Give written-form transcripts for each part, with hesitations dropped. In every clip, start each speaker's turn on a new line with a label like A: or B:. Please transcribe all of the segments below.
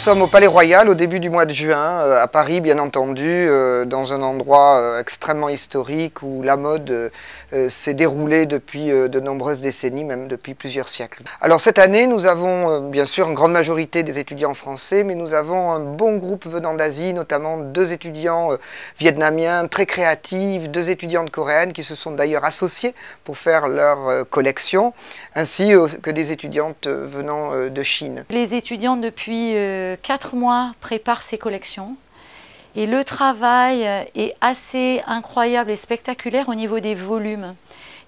A: sommes au Palais Royal au début du mois de juin, à Paris bien entendu, dans un endroit extrêmement historique où la mode s'est déroulée depuis de nombreuses décennies, même depuis plusieurs siècles. Alors cette année, nous avons bien sûr une grande majorité des étudiants français, mais nous avons un bon groupe venant d'Asie, notamment 2 étudiants vietnamiens très créatifs, 2 étudiantes coréennes qui se sont d'ailleurs associées pour faire leur collection, ainsi que des étudiantes venant de Chine.
B: Les étudiants depuis 4 mois préparent ces collections et le travail est assez incroyable et spectaculaire au niveau des volumes.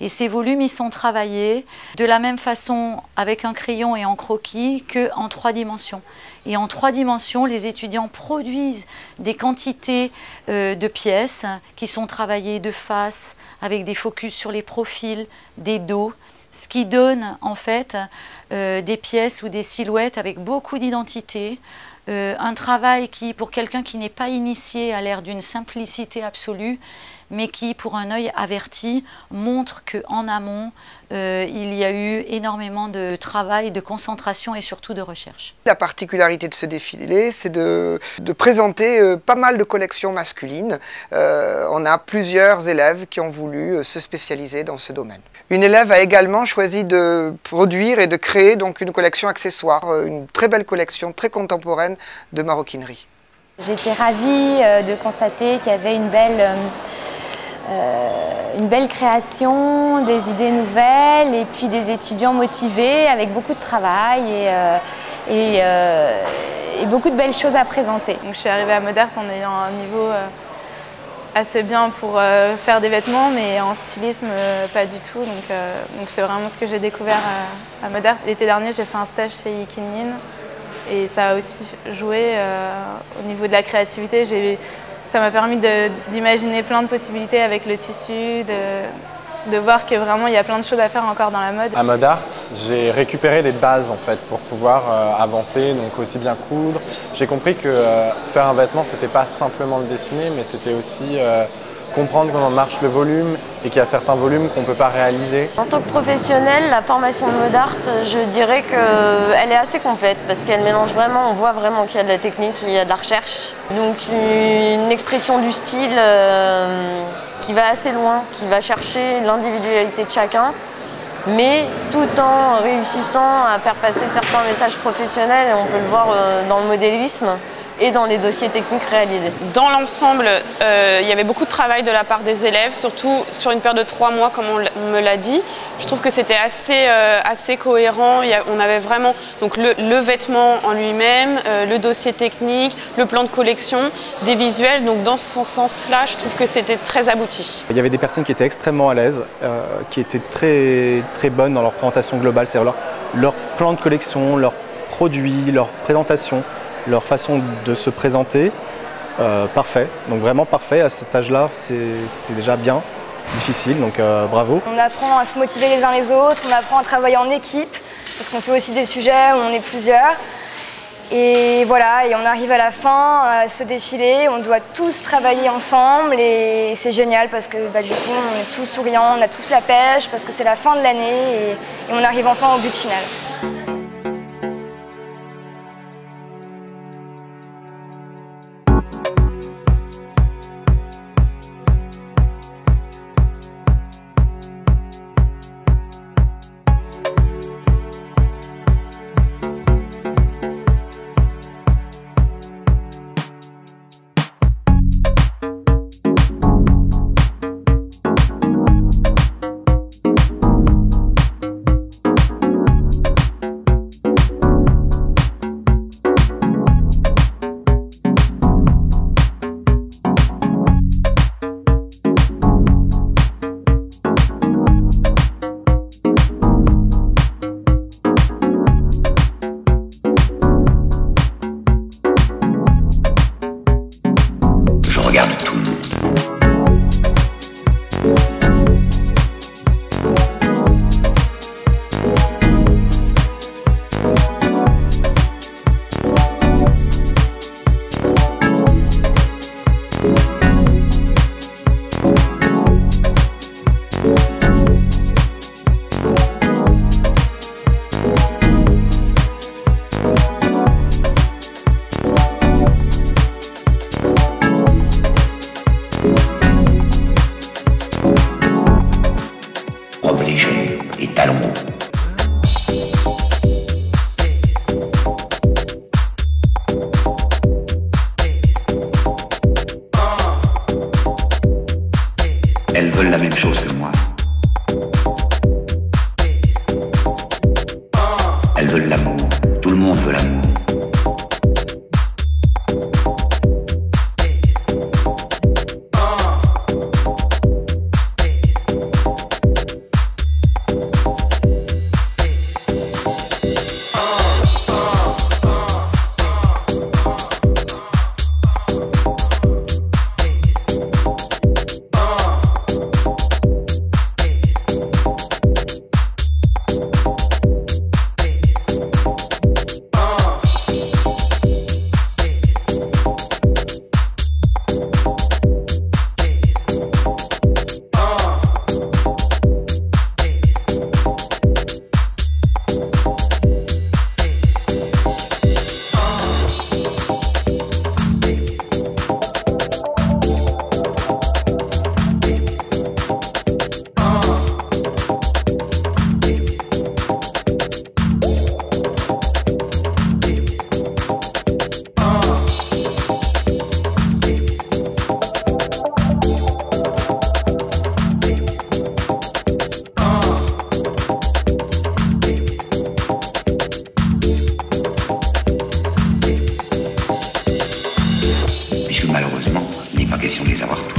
B: Et ces volumes, ils sont travaillés de la même façon avec un crayon et en croquis qu'en 3 dimensions. Et en 3 dimensions, les étudiants produisent des quantités de pièces qui sont travaillées de face, avec des focus sur les profils, des dos, ce qui donne en fait des pièces ou des silhouettes avec beaucoup d'identité. Un travail qui, pour quelqu'un qui n'est pas initié, a l'air d'une simplicité absolue, mais qui, pour un œil averti, montre qu'en amont, il y a eu énormément de travail, de concentration et surtout de recherche.
A: La particularité de ce défilé, c'est de présenter pas mal de collections masculines. On a plusieurs élèves qui ont voulu se spécialiser dans ce domaine. Une élève a également choisi de produire et de créer donc une collection accessoire, une très belle collection, très contemporaine de maroquinerie.
C: J'étais ravie de constater qu'il y avait une belle création, des idées nouvelles et puis des étudiants motivés avec beaucoup de travail et beaucoup de belles choses à présenter.
D: Donc, je suis arrivée à Modart en ayant un niveau assez bien pour faire des vêtements, mais en stylisme pas du tout. Donc c'est vraiment ce que j'ai découvert à Modart. L'été dernier, j'ai fait un stage chez Kinyin et ça a aussi joué au niveau de la créativité. Ça m'a permis d'imaginer plein de possibilités avec le tissu, de voir que vraiment il y a plein de choses à faire encore dans la mode.
E: À Modart, j'ai récupéré des bases en fait pour pouvoir avancer, donc aussi bien coudre. J'ai compris que faire un vêtement, c'était pas simplement le dessiner, mais c'était aussi comprendre comment marche le volume et qu'il y a certains volumes qu'on ne peut pas réaliser.
F: En tant que professionnelle, la formation de Modart, je dirais qu'elle est assez complète parce qu'elle mélange vraiment, on voit vraiment qu'il y a de la technique, il y a de la recherche. Donc une expression du style qui va assez loin, qui va chercher l'individualité de chacun, mais tout en réussissant à faire passer certains messages professionnels, et on peut le voir dans le modélisme et dans les dossiers techniques réalisés.
G: Dans l'ensemble, il y avait beaucoup de travail de la part des élèves, surtout sur une période de 3 mois, comme on me l'a dit. Je trouve que c'était assez cohérent. On avait vraiment donc le vêtement en lui-même, le dossier technique, le plan de collection, des visuels. Donc dans ce sens-là, je trouve que c'était très abouti.
H: Il y avait des personnes qui étaient extrêmement à l'aise, qui étaient très bonnes dans leur présentation globale, c'est-à-dire leur plan de collection, leurs produits, leur présentation, leur façon de se présenter, parfait. Donc vraiment parfait, à cet âge-là, c'est déjà bien, difficile, donc bravo.
I: On apprend à se motiver les uns les autres, on apprend à travailler en équipe, parce qu'on fait aussi des sujets où on est plusieurs. Et voilà, et on arrive à la fin, à ce défilé, on doit tous travailler ensemble et c'est génial parce que du coup on est tous souriants, on a tous la pêche parce que c'est la fin de l'année et on arrive enfin au but final.
J: veulent la même chose que moi. Elles veulent l'amour. Tout le monde veut l'amour. Malheureusement, il n'est pas question de les avoir toutes.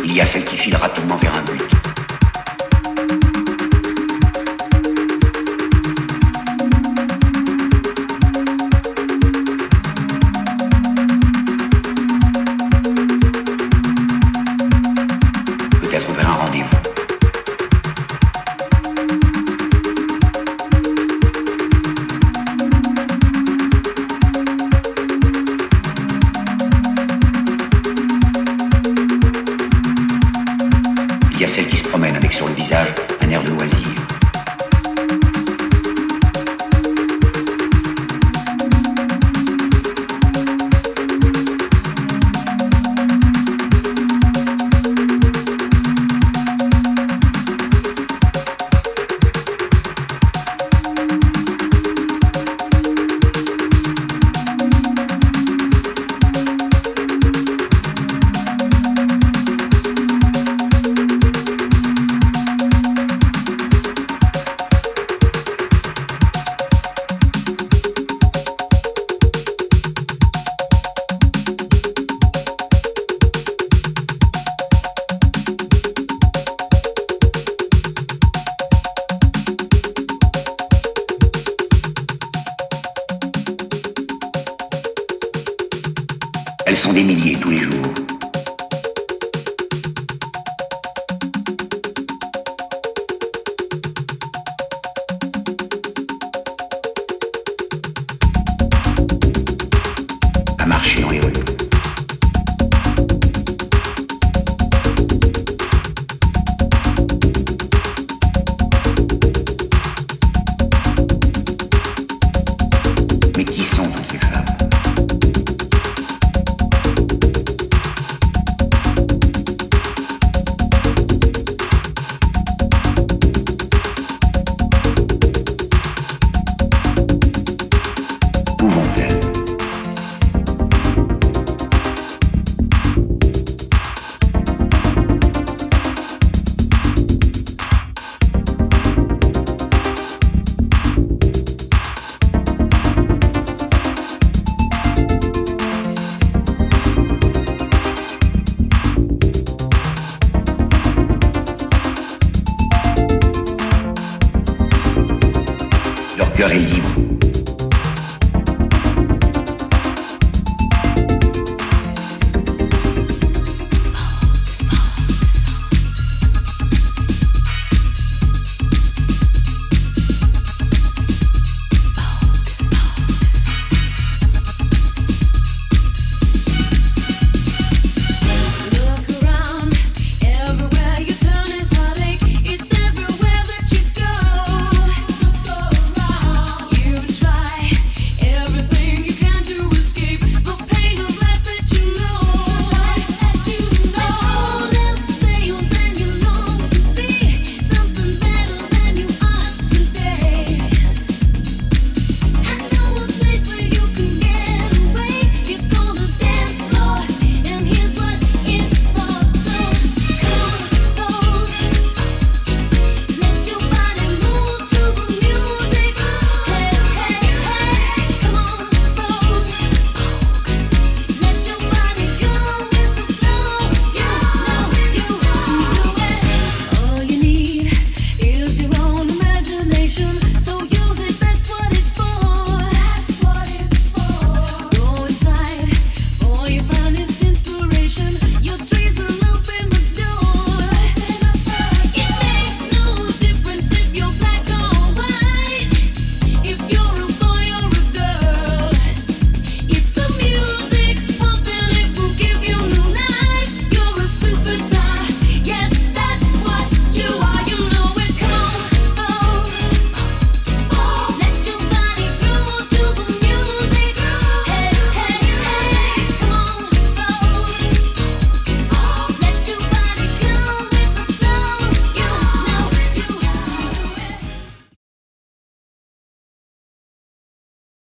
J: Il y a celle qui file rapidement vers un but. Peut-être vers un rendez-vous. Il y a celle qui se promène avec sur le visage un air de loisir. Elles sont des milliers tous les jours. À marcher dans les rues. Mais qui sont toutes ces femmes ? Où vont-elles ? Leur cœur est libre.